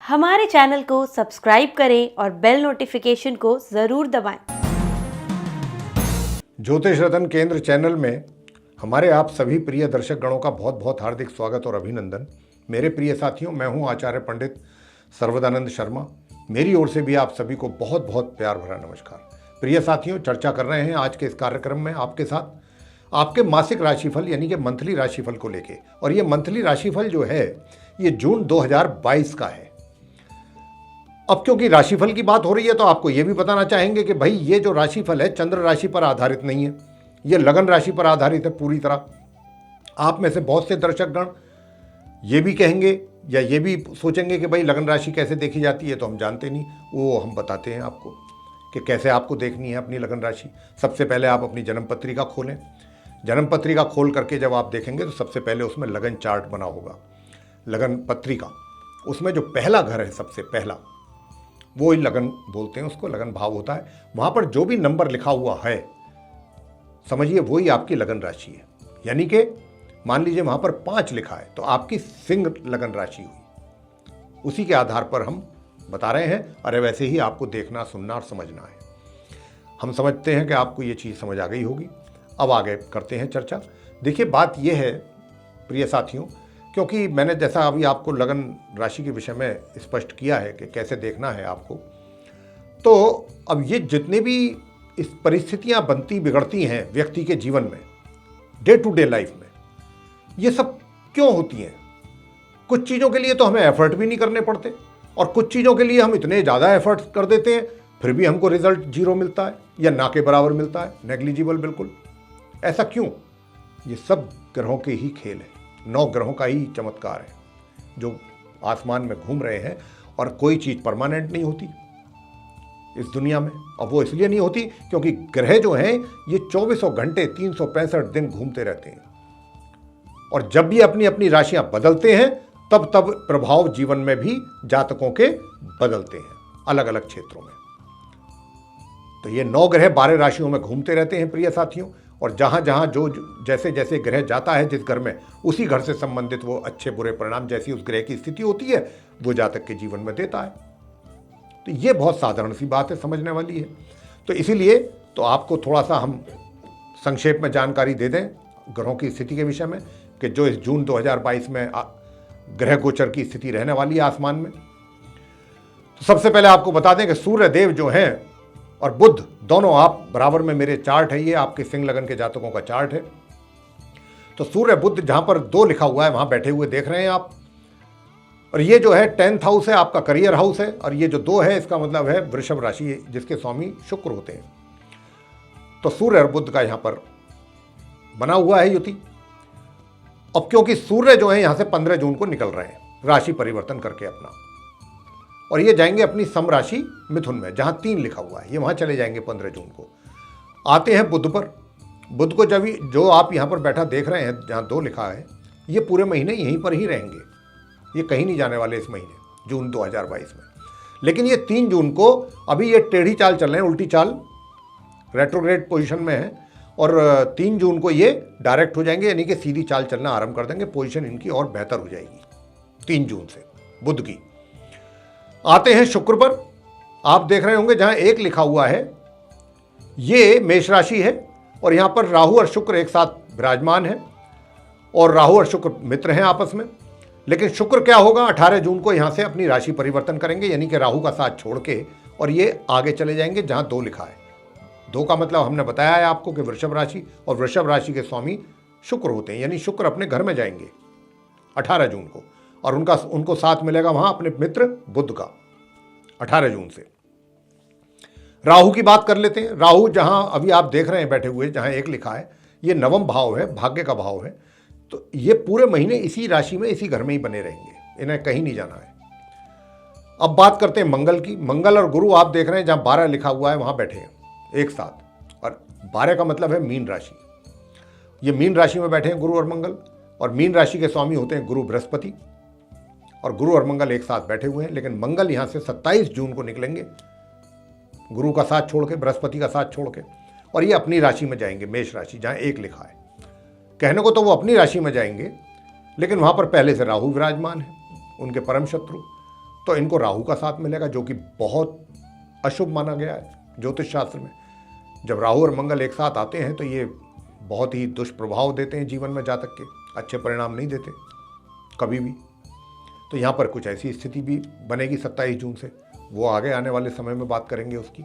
हमारे चैनल को सब्सक्राइब करें और बेल नोटिफिकेशन को ज़रूर दबाएं। ज्योतिष रतन केंद्र चैनल में हमारे आप सभी प्रिय दर्शक गणों का बहुत बहुत हार्दिक स्वागत और अभिनंदन। मेरे प्रिय साथियों, मैं हूं आचार्य पंडित सर्वदानंद शर्मा। मेरी ओर से भी आप सभी को बहुत बहुत प्यार भरा नमस्कार। प्रिय साथियों, चर्चा कर रहे हैं आज के इस कार्यक्रम में आपके साथ आपके मासिक राशिफल यानी कि मंथली राशिफल को लेके। और ये मंथली राशिफल जो है ये जून 2022 का है। अब क्योंकि राशिफल की बात हो रही है तो आपको ये भी बताना चाहेंगे कि भाई ये जो राशिफल है चंद्र राशि पर आधारित नहीं है, ये लगन राशि पर आधारित है पूरी तरह। आप में से बहुत से दर्शकगण ये भी कहेंगे या ये भी सोचेंगे कि भाई लगन राशि कैसे देखी जाती है, तो हम जानते नहीं, वो हम बताते हैं आपको कि कैसे आपको देखनी है अपनी लगन राशि। सबसे पहले आप अपनी जन्म पत्रिका खोलें। जन्म पत्रिका खोल करके जब आप देखेंगे तो सबसे पहले उसमें लगन चार्ट बना होगा। लगन पत्रिका, उसमें जो पहला घर है सबसे पहला, वो ही लगन बोलते हैं उसको, लगन भाव होता है। वहाँ पर जो भी नंबर लिखा हुआ है समझिए वही आपकी लगन राशि है। यानी कि मान लीजिए वहाँ पर 5 लिखा है तो आपकी सिंह लगन राशि हुई। उसी के आधार पर हम बता रहे हैं। अरे वैसे ही आपको देखना, सुनना और समझना है। हम समझते हैं कि आपको ये चीज़ समझ आ गई होगी। अब आगे करते हैं चर्चा। देखिए, बात यह है प्रिय साथियों, क्योंकि मैंने जैसा अभी आपको लगन राशि के विषय में स्पष्ट किया है कि कैसे देखना है आपको, तो अब ये जितने भी इस परिस्थितियां बनती बिगड़ती हैं व्यक्ति के जीवन में, डे टू डे लाइफ में, ये सब क्यों होती हैं? कुछ चीज़ों के लिए तो हमें एफर्ट भी नहीं करने पड़ते और कुछ चीज़ों के लिए हम इतने ज़्यादा एफर्ट कर देते हैं फिर भी हमको रिजल्ट 0 मिलता है या ना के बराबर मिलता है, नेग्लिजिबल बिल्कुल। ऐसा क्यों? ये सब ग्रहों के ही खेल है, 9 ग्रहों का ही चमत्कार है जो आसमान में घूम रहे हैं। और कोई चीज़ परमानेंट नहीं होती इस दुनिया में, और वो इसलिए नहीं होती क्योंकि ग्रह जो हैं ये 24 घंटे 365 दिन घूमते रहते हैं। और जब भी अपनी अपनी राशियां बदलते हैं तब तब प्रभाव जीवन में भी जातकों के बदलते हैं अलग अलग क्षेत्रों में। तो ये 9 ग्रह 12 राशियों में घूमते रहते हैं प्रिय साथियों। और जहाँ जहाँ जो जैसे जैसे ग्रह जाता है जिस घर में, उसी घर से संबंधित वो अच्छे बुरे परिणाम जैसी उस ग्रह की स्थिति होती है वो जातक के जीवन में देता है। तो ये बहुत साधारण सी बात है, समझने वाली है। तो इसीलिए तो आपको थोड़ा सा हम संक्षेप में जानकारी दे दें ग्रहों की स्थिति के विषय में कि जो इस जून 2022 में ग्रह गोचर की स्थिति रहने वाली है आसमान में। तो सबसे पहले आपको बता दें कि सूर्य देव जो हैं और बुध दोनों, आप बराबर में मेरे चार्ट है, ये आपके सिंह लगन के जातकों का चार्ट है। तो सूर्य बुध जहां पर 2 लिखा हुआ है वहां बैठे हुए देख रहे हैं आप। और ये जो है 10th हाउस है, आपका करियर हाउस है। और ये जो 2 है इसका मतलब है वृषभ राशि, जिसके स्वामी शुक्र होते हैं। तो सूर्य और बुध का यहां पर बना हुआ है युति। अब क्योंकि सूर्य जो है यहां से 15 जून को निकल रहे हैं राशि परिवर्तन करके अपना, और ये जाएंगे अपनी सम राशि मिथुन में जहां 3 लिखा हुआ है, ये वहां चले जाएंगे 15 जून को। आते हैं बुध पर। बुध को जब जो आप यहां पर बैठा देख रहे हैं जहां 2 लिखा है, ये पूरे महीने यहीं पर ही रहेंगे, ये कहीं नहीं जाने वाले इस महीने जून 2022 में। लेकिन ये 3 जून को अभी ये टेढ़ी चाल चल रहे हैं, उल्टी चाल, रेट्रोग्रेड पोजीशन में है। और 3 जून को ये डायरेक्ट हो जाएंगे, यानी कि सीधी चाल चलना आरंभ कर देंगे। पोजीशन इनकी और बेहतर हो जाएगी 3 जून से बुध की। आते हैं शुक्र पर। आप देख रहे होंगे जहां 1 लिखा हुआ है ये मेष राशि है और यहां पर राहु और शुक्र एक साथ विराजमान है। और राहु और शुक्र मित्र हैं आपस में। लेकिन शुक्र क्या होगा, 18 जून को यहां से अपनी राशि परिवर्तन करेंगे, यानी कि राहु का साथ छोड़ के, और ये आगे चले जाएंगे जहां 2 लिखा है। 2 का मतलब हमने बताया है आपको कि वृषभ राशि, और वृषभ राशि के स्वामी शुक्र होते हैं, यानी शुक्र अपने घर में जाएंगे 18 जून को। और उनको साथ मिलेगा वहां अपने मित्र बुध का 18 जून से। राहु की बात कर लेते हैं। राहु जहां अभी आप देख रहे हैं बैठे हुए, जहां 1 लिखा है, ये नवम भाव है, भाग्य का भाव है। तो ये पूरे महीने इसी राशि में, इसी घर में ही बने रहेंगे, इन्हें कहीं नहीं जाना है। अब बात करते हैं मंगल की। मंगल और गुरु आप देख रहे हैं जहां 12 लिखा हुआ है वहां बैठे हैं एक साथ। और 12 का मतलब है मीन राशि। ये मीन राशि में बैठे हैं गुरु और मंगल। और मीन राशि के स्वामी होते हैं गुरु बृहस्पति। और गुरु और मंगल एक साथ बैठे हुए हैं। लेकिन मंगल यहां से 27 जून को निकलेंगे, गुरु का साथ छोड़ के, बृहस्पति का साथ छोड़ के, और ये अपनी राशि में जाएंगे, मेष राशि, जहां 1 लिखा है। कहने को तो वो अपनी राशि में जाएंगे, लेकिन वहां पर पहले से राहु विराजमान है, उनके परम शत्रु। तो इनको राहु का साथ मिलेगा, जो कि बहुत अशुभ माना गया है ज्योतिष शास्त्र में। जब राहु और मंगल एक साथ आते हैं तो ये बहुत ही दुष्प्रभाव देते हैं जीवन में, जातक के अच्छे परिणाम नहीं देते कभी भी। तो यहाँ पर कुछ ऐसी स्थिति भी बनेगी 27 जून से, वो आगे आने वाले समय में बात करेंगे उसकी।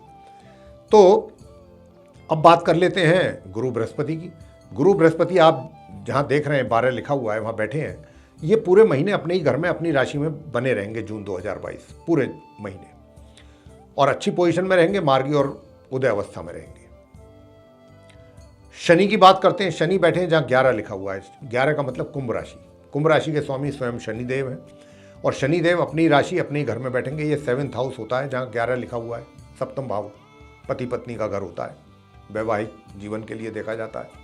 तो अब बात कर लेते हैं गुरु बृहस्पति की। गुरु बृहस्पति आप जहाँ देख रहे हैं 12 लिखा हुआ है वहाँ बैठे हैं, ये पूरे महीने अपने ही घर में अपनी राशि में बने रहेंगे जून 2022 पूरे महीने, और अच्छी पोजीशन में रहेंगे, मार्गी और उदय अवस्था में रहेंगे। शनि की बात करते हैं, शनि बैठे हैं जहाँ 11 लिखा हुआ है। 11 का मतलब कुंभ राशि। कुंभ राशि के स्वामी स्वयं शनिदेव हैं, और शनिदेव अपनी राशि अपने ही घर में बैठेंगे। ये 7th हाउस होता है जहाँ 11 लिखा हुआ है, सप्तम भाव पति पत्नी का घर होता है, वैवाहिक जीवन के लिए देखा जाता है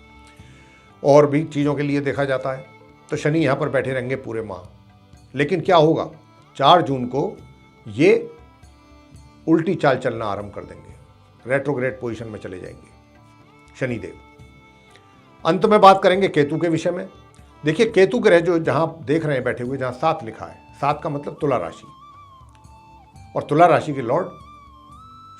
और भी चीज़ों के लिए देखा जाता है। तो शनि यहाँ पर बैठे रहेंगे पूरे माह। लेकिन क्या होगा, 4 जून को ये उल्टी चाल चलना आरंभ कर देंगे, रेट्रोग्रेड पोजीशन में चले जाएंगे शनिदेव। अंत में बात करेंगे केतु के विषय में। देखिए केतु ग्रह जो जहां देख रहे हैं बैठे हुए, जहां 7 लिखा है, 7 का मतलब तुला राशि, और तुला राशि के लॉर्ड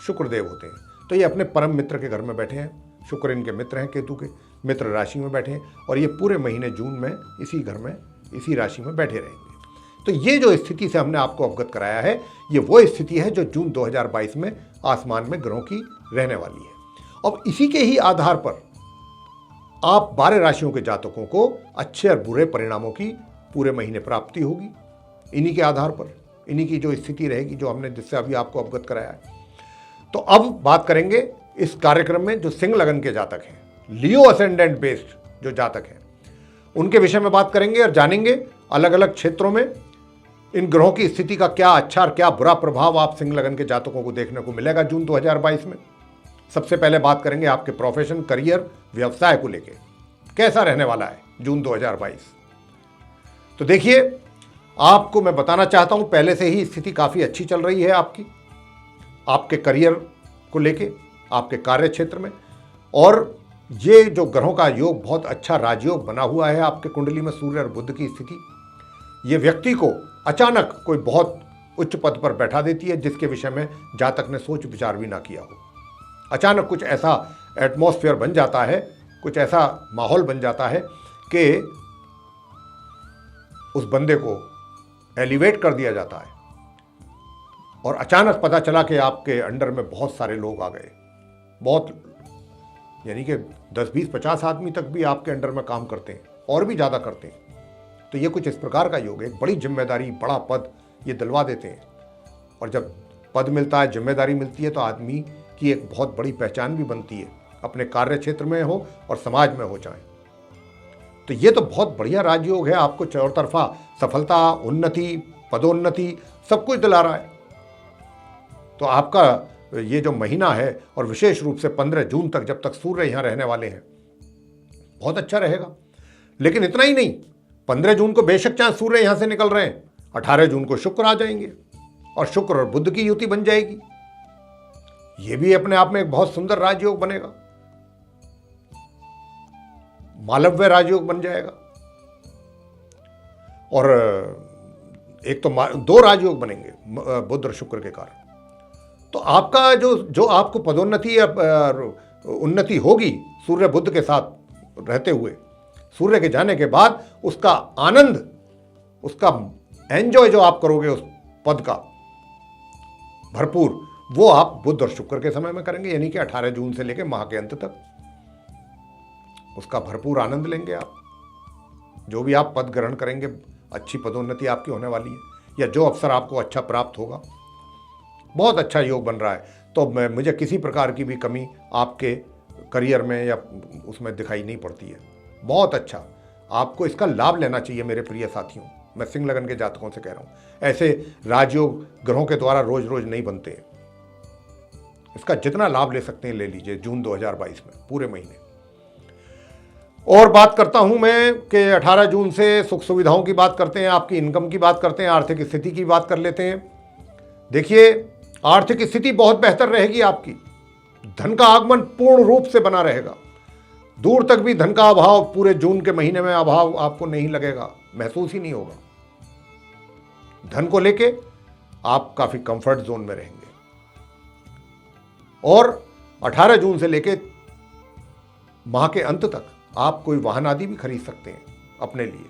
शुक्रदेव होते हैं। तो ये अपने परम मित्र के घर में बैठे हैं, शुक्र इनके मित्र हैं, केतु के मित्र राशि में बैठे हैं, और ये पूरे महीने जून में इसी घर में इसी राशि में बैठे रहेंगे। तो ये जो स्थिति से हमने आपको अवगत कराया है, ये वो स्थिति है जो जून 2022 में आसमान में ग्रहों की रहने वाली है। अब इसी के ही आधार पर आप 12 राशियों के जातकों को अच्छे और बुरे परिणामों की पूरे महीने प्राप्ति होगी। इन्हीं के आधार पर, इन्हीं की जो स्थिति रहेगी, जो हमने जिससे अभी आपको अवगत कराया है। तो अब बात करेंगे इस कार्यक्रम में जो सिंह लगन के जातक हैं, लियो असेंडेंट बेस्ड जो जातक हैं, उनके विषय में बात करेंगे और जानेंगे अलग अलग क्षेत्रों में इन ग्रहों की स्थिति का क्या अच्छा और क्या बुरा प्रभाव आप सिंह लगन के जातकों को देखने को मिलेगा जून 2022 में। सबसे पहले बात करेंगे आपके प्रोफेशन, करियर, व्यवसाय को लेके कैसा रहने वाला है जून 2022। तो देखिए, आपको मैं बताना चाहता हूं, पहले से ही स्थिति काफी अच्छी चल रही है आपकी, आपके करियर को लेके, आपके कार्य क्षेत्र में। और ये जो ग्रहों का योग बहुत अच्छा राजयोग बना हुआ है आपके कुंडली में, सूर्य और बुध की स्थिति, ये व्यक्ति को अचानक कोई बहुत उच्च पद पर बैठा देती है जिसके विषय में जातक ने सोच विचार भी ना किया हो। अचानक कुछ ऐसा एटमॉस्फेयर बन जाता है, कुछ ऐसा माहौल बन जाता है कि उस बंदे को एलिवेट कर दिया जाता है, और अचानक पता चला कि आपके अंडर में बहुत सारे लोग आ गए, बहुत, यानी कि 10, 20, 50 आदमी तक भी आपके अंडर में काम करते हैं और भी ज़्यादा करते हैं। तो ये कुछ इस प्रकार का योग है, एक बड़ी जिम्मेदारी, बड़ा पद ये दिलवा देते हैं। और जब पद मिलता है, जिम्मेदारी मिलती है, तो आदमी की एक बहुत बड़ी पहचान भी बनती है, अपने कार्य क्षेत्र में हो और समाज में हो जाए। तो ये तो बहुत बढ़िया राजयोग है, आपको चारों तरफा सफलता, उन्नति, पदोन्नति सब कुछ दिला रहा है। तो आपका ये जो महीना है, और विशेष रूप से 15 जून तक, जब तक सूर्य यहाँ रहने वाले हैं, बहुत अच्छा रहेगा। लेकिन इतना ही नहीं, 15 जून को बेशक चाहे सूर्य यहाँ से निकल रहे हैं, 18 जून को शुक्र आ जाएंगे और शुक्र और बुध की युति बन जाएगी। ये भी अपने आप में एक बहुत सुंदर राजयोग बनेगा, मालव्य राजयोग बन जाएगा। और एक तो 2 राजयोग बनेंगे बुध और शुक्र के कारण। तो आपका जो आपको पदोन्नति या उन्नति होगी सूर्य बुध के साथ रहते हुए, सूर्य के जाने के बाद उसका आनंद, उसका एंजॉय जो आप करोगे उस पद का भरपूर, वो आप बुध और शुक्र के समय में करेंगे, यानी कि 18 जून से लेकर माह के अंत तक उसका भरपूर आनंद लेंगे आप। जो भी आप पद ग्रहण करेंगे, अच्छी पदोन्नति आपकी होने वाली है, या जो अवसर आपको अच्छा प्राप्त होगा, बहुत अच्छा योग बन रहा है। तो मुझे किसी प्रकार की भी कमी आपके करियर में या उसमें दिखाई नहीं पड़ती है, बहुत अच्छा। आपको इसका लाभ लेना चाहिए मेरे प्रिय साथियों, मैं सिंह लगन के जातकों से कह रहा हूँ। ऐसे राजयोग ग्रहों के द्वारा रोज रोज नहीं बनते, इसका जितना लाभ ले सकते हैं ले लीजिए जून 2022 में पूरे महीने। और बात करता हूं मैं कि 18 जून से सुख सुविधाओं की बात करते हैं, आपकी इनकम की बात करते हैं, आर्थिक स्थिति की बात कर लेते हैं। देखिए, आर्थिक स्थिति बहुत बेहतर रहेगी आपकी, धन का आगमन पूर्ण रूप से बना रहेगा, दूर तक भी धन का अभाव पूरे जून के महीने में अभाव आपको नहीं लगेगा, महसूस ही नहीं होगा। धन को लेके आप काफ़ी कंफर्ट जोन में रहेंगे। और 18 जून से लेकर माह के अंत तक आप कोई वाहन आदि भी खरीद सकते हैं अपने लिए।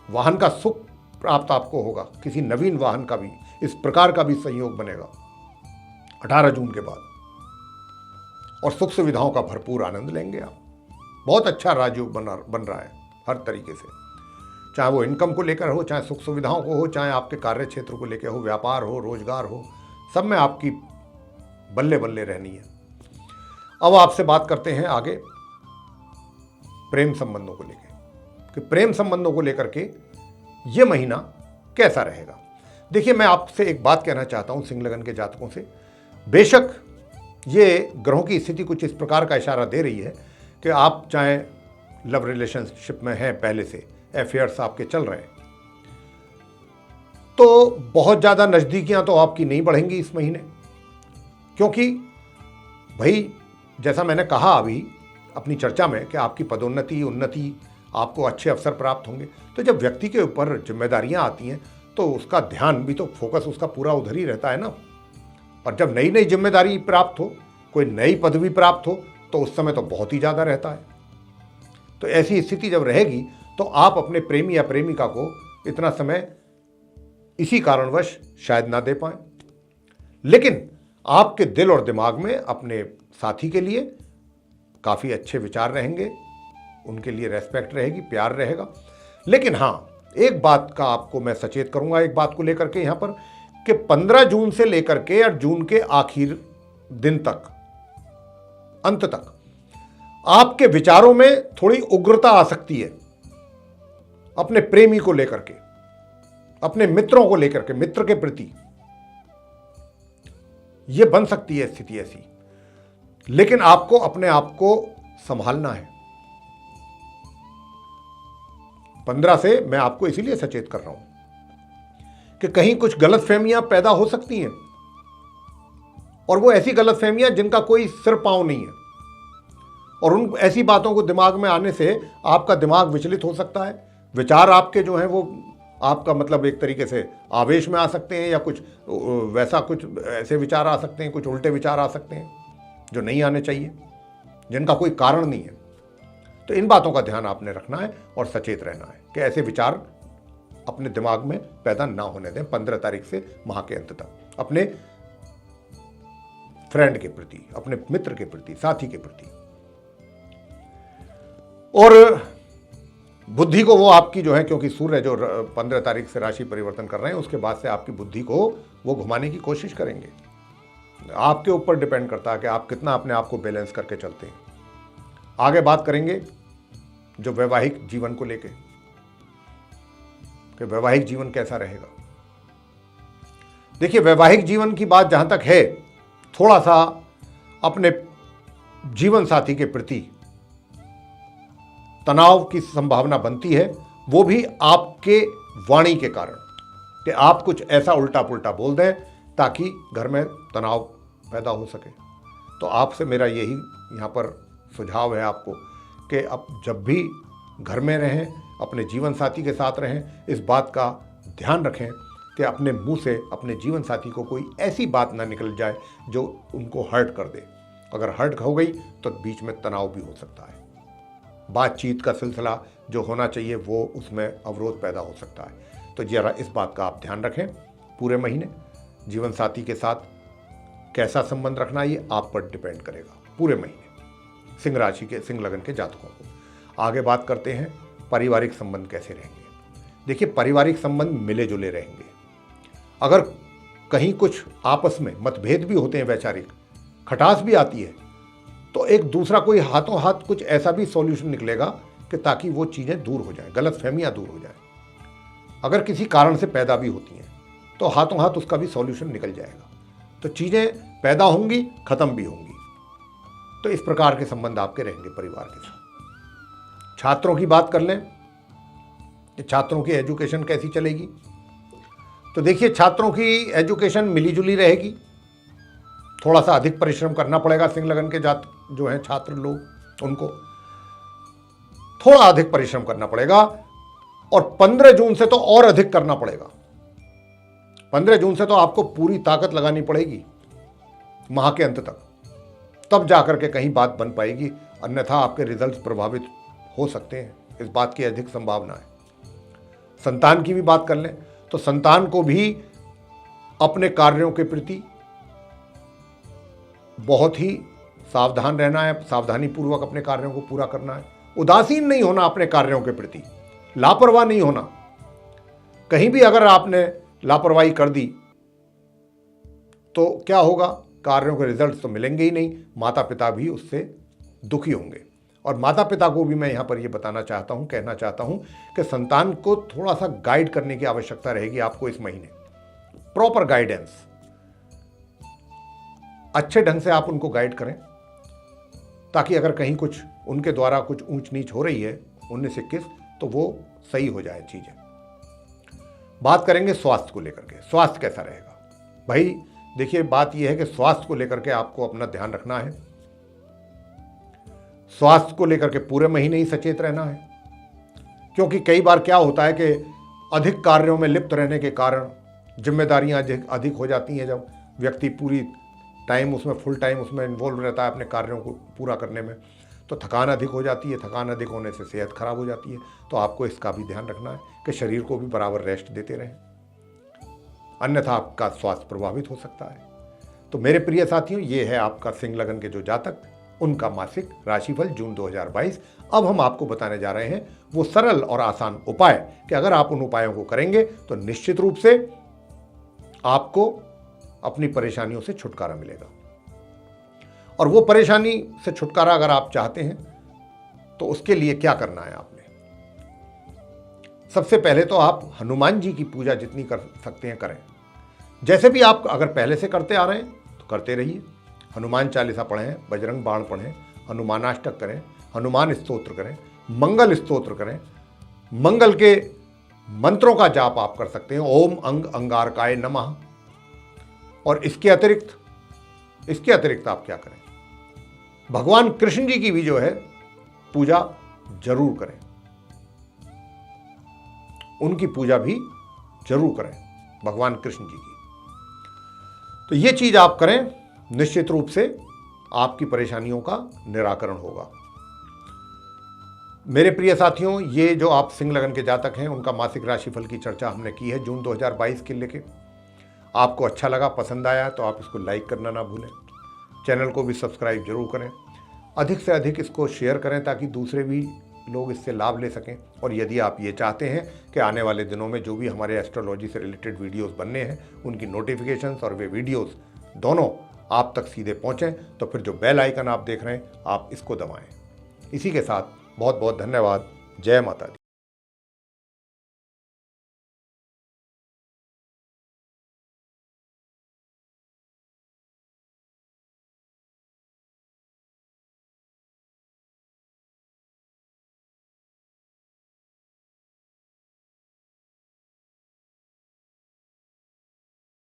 वाहन का सुख प्राप्त आपको होगा, किसी नवीन वाहन का भी इस प्रकार का भी संयोग बनेगा 18 जून के बाद, और सुख सुविधाओं का भरपूर आनंद लेंगे आप। बहुत अच्छा राजयोग बन रहा है हर तरीके से, चाहे वो इनकम को लेकर हो, चाहे सुख सुविधाओं को हो, चाहे आपके कार्य क्षेत्र को लेकर हो, व्यापार हो, रोजगार हो, सब में आपकी बल्ले बल्ले रहनी है। अब आपसे बात करते हैं आगे प्रेम संबंधों को लेकर, कि प्रेम संबंधों को लेकर के ये महीना कैसा रहेगा। देखिए, मैं आपसे एक बात कहना चाहता हूं सिंह लगन के जातकों से। बेशक ये ग्रहों की स्थिति कुछ इस प्रकार का इशारा दे रही है कि आप चाहे लव रिलेशनशिप में हैं, पहले से अफेयर्स आपके चल रहे हैं, तो बहुत ज़्यादा नज़दीकियां तो आपकी नहीं बढ़ेंगी इस महीने, क्योंकि भाई जैसा मैंने कहा अभी अपनी चर्चा में कि आपकी पदोन्नति, उन्नति, आपको अच्छे अवसर प्राप्त होंगे। तो जब व्यक्ति के ऊपर जिम्मेदारियां आती हैं तो उसका ध्यान भी तो, फोकस उसका पूरा उधर ही रहता है ना। और जब नई नई जिम्मेदारी प्राप्त हो, कोई नई पदवी प्राप्त हो, तो उस समय तो बहुत ही ज़्यादा रहता है। तो ऐसी स्थिति जब रहेगी तो आप अपने प्रेमी या प्रेमिका को इतना समय इसी कारणवश शायद ना दे पाएं, लेकिन आपके दिल और दिमाग में अपने साथी के लिए काफ़ी अच्छे विचार रहेंगे, उनके लिए रेस्पेक्ट रहेगी, प्यार रहेगा। लेकिन हाँ, एक बात का आपको मैं सचेत करूंगा, एक बात को लेकर के यहाँ पर, कि 15 जून से लेकर के और जून के आखिर दिन तक, अंत तक आपके विचारों में थोड़ी उग्रता आ सकती है अपने प्रेमी को लेकर के, अपने मित्रों को लेकर के, मित्र के प्रति यह बन सकती है स्थिति ऐसी। लेकिन आपको अपने आप को संभालना है। 15 से मैं आपको इसीलिए सचेत कर रहा हूं कि कहीं कुछ गलतफहमियां पैदा हो सकती हैं, और वो ऐसी गलतफहमियां जिनका कोई सिर पांव नहीं है, और उन ऐसी बातों को दिमाग में आने से आपका दिमाग विचलित हो सकता है। विचार आपके जो हैं वो आपका मतलब एक तरीके से आवेश में आ सकते हैं, या कुछ वैसा, कुछ ऐसे विचार आ सकते हैं, कुछ उल्टे विचार आ सकते हैं जो नहीं आने चाहिए, जिनका कोई कारण नहीं है। तो इन बातों का ध्यान आपने रखना है और सचेत रहना है कि ऐसे विचार अपने दिमाग में पैदा ना होने दें 15 तारीख से माह के अंत तक, अपने फ्रेंड के प्रति, अपने मित्र के प्रति, साथी के प्रति। और बुद्धि को वो आपकी जो है, क्योंकि सूर्य जो 15 तारीख से राशि परिवर्तन कर रहे हैं, उसके बाद से आपकी बुद्धि को वो घुमाने की कोशिश करेंगे। आपके ऊपर डिपेंड करता है कि आप कितना अपने आप को बैलेंस करके चलते हैं। आगे बात करेंगे जो वैवाहिक जीवन को लेके, कि वैवाहिक जीवन कैसा रहेगा। देखिए, वैवाहिक जीवन की बात जहां तक है, थोड़ा सा अपने जीवन साथी के प्रति तनाव की संभावना बनती है, वो भी आपके वाणी के कारण, कि आप कुछ ऐसा उल्टा पुल्टा बोल दें ताकि घर में तनाव पैदा हो सके। तो आपसे मेरा यही यहाँ पर सुझाव है आपको कि अब जब भी घर में रहें, अपने जीवन साथी के साथ रहें, इस बात का ध्यान रखें कि अपने मुंह से अपने जीवन साथी को कोई ऐसी बात ना निकल जाए जो उनको हर्ट कर दे। अगर हर्ट हो गई तो बीच में तनाव भी हो सकता है, बातचीत का सिलसिला जो होना चाहिए वो उसमें अवरोध पैदा हो सकता है। तो जरा इस बात का आप ध्यान रखें। पूरे महीने जीवन साथी के साथ कैसा संबंध रखना, ये आप पर डिपेंड करेगा पूरे महीने सिंह राशि के, सिंह लगन के जातकों को। आगे बात करते हैं पारिवारिक संबंध कैसे रहेंगे। देखिए, पारिवारिक संबंध मिले जुले रहेंगे। अगर कहीं कुछ आपस में मतभेद भी होते हैं, वैचारिक खटास भी आती है, तो एक दूसरा कोई हाथों हाथ कुछ ऐसा भी सॉल्यूशन निकलेगा कि ताकि वो चीज़ें दूर हो जाएं, गलतफहमियां दूर हो जाएं। अगर किसी कारण से पैदा भी होती हैं तो हाथों हाथ उसका भी सॉल्यूशन निकल जाएगा, तो चीज़ें पैदा होंगी, ख़त्म भी होंगी। तो इस प्रकार के संबंध आपके रहेंगे परिवार के साथ। छात्रों की बात कर लें कि छात्रों की एजुकेशन कैसी चलेगी। तो देखिए, छात्रों की एजुकेशन मिली जुली रहेगी। थोड़ा सा अधिक परिश्रम करना पड़ेगा सिंह लगन के जात जो हैं छात्र लोग, उनको थोड़ा अधिक परिश्रम करना पड़ेगा, और 15 जून से तो और अधिक करना पड़ेगा। 15 जून से तो आपको पूरी ताकत लगानी पड़ेगी माह के अंत तक, तब जाकर के कहीं बात बन पाएगी, अन्यथा आपके रिजल्ट्स प्रभावित हो सकते हैं, इस बात की अधिक संभावना है। संतान की भी बात कर लें तो संतान को भी अपने कार्यों के प्रति बहुत ही सावधान रहना है, सावधानी पूर्वक अपने कार्यों को पूरा करना है, उदासीन नहीं होना अपने कार्यों के प्रति, लापरवाह नहीं होना। कहीं भी अगर आपने लापरवाही कर दी तो क्या होगा, कार्यों के रिजल्ट तो मिलेंगे ही नहीं, माता पिता भी उससे दुखी होंगे। और माता पिता को भी मैं यहाँ पर ये बताना चाहता हूँ, कहना चाहता हूँ कि संतान को थोड़ा सा गाइड करने की आवश्यकता रहेगी आपको इस महीने, प्रॉपर गाइडेंस, अच्छे ढंग से आप उनको गाइड करें, ताकि अगर कहीं कुछ उनके द्वारा कुछ ऊंच नीच हो रही है 19-21 तो वो सही हो जाए चीजें। बात करेंगे स्वास्थ्य को लेकर के, स्वास्थ्य कैसा रहेगा। भाई देखिए, बात यह है कि स्वास्थ्य को लेकर के आपको अपना ध्यान रखना है, स्वास्थ्य को लेकर के पूरे महीने ही सचेत रहना है, क्योंकि कई बार क्या होता है कि अधिक कार्यों में लिप्त रहने के कारण जिम्मेदारियां अधिक हो जाती हैं। जब व्यक्ति पूरी टाइम उसमें, फुल टाइम उसमें इन्वॉल्व रहता है अपने कार्यों को पूरा करने में, तो थकान अधिक हो जाती है, थकान अधिक होने से सेहत खराब हो जाती है। तो आपको इसका भी ध्यान रखना है कि शरीर को भी बराबर रेस्ट देते रहें, अन्यथा आपका स्वास्थ्य प्रभावित हो सकता है। तो मेरे प्रिय साथियों, ये है आपका सिंह लगन के जो जातक, उनका मासिक राशिफल जून 2022। अब हम आपको बताने जा रहे हैं वो सरल और आसान उपाय कि अगर आप उन उपायों को करेंगे तो निश्चित रूप से आपको अपनी परेशानियों से छुटकारा मिलेगा। और वो परेशानी से छुटकारा अगर आप चाहते हैं तो उसके लिए क्या करना है आपने, सबसे पहले तो आप हनुमान जी की पूजा जितनी कर सकते हैं करें। जैसे भी आप अगर पहले से करते आ रहे हैं तो करते रहिए। हनुमान चालीसा पढ़ें, बजरंग बाण पढ़ें, हनुमानाष्टक करें, हनुमान स्तोत्र करें, मंगल स्तोत्र करें, मंगल के मंत्रों का जाप आप कर सकते हैं, ओम अंग अंगारकाय नमः। और इसके अतिरिक्त आप क्या करें, भगवान कृष्ण जी की भी जो है पूजा जरूर करें, उनकी पूजा भी जरूर करें, भगवान कृष्ण जी की। तो ये चीज आप करें, निश्चित रूप से आपकी परेशानियों का निराकरण होगा। मेरे प्रिय साथियों, ये जो आप सिंह लगन के जातक हैं, उनका मासिक राशिफल की चर्चा हमने की है जून 2022 के लेके। आपको अच्छा लगा, पसंद आया तो आप इसको लाइक करना ना भूलें, चैनल को भी सब्सक्राइब जरूर करें, अधिक से अधिक इसको शेयर करें ताकि दूसरे भी लोग इससे लाभ ले सकें। और यदि आप ये चाहते हैं कि आने वाले दिनों में जो भी हमारे एस्ट्रोलॉजी से रिलेटेड वीडियोस बनने हैं, उनकी नोटिफिकेशंस और वे वीडियोस दोनों आप तक सीधे पहुंचें, तो फिर जो बेल आइकन आप देख रहे हैं आप इसको दबाएं। इसी के साथ बहुत बहुत धन्यवाद। जय माता दी।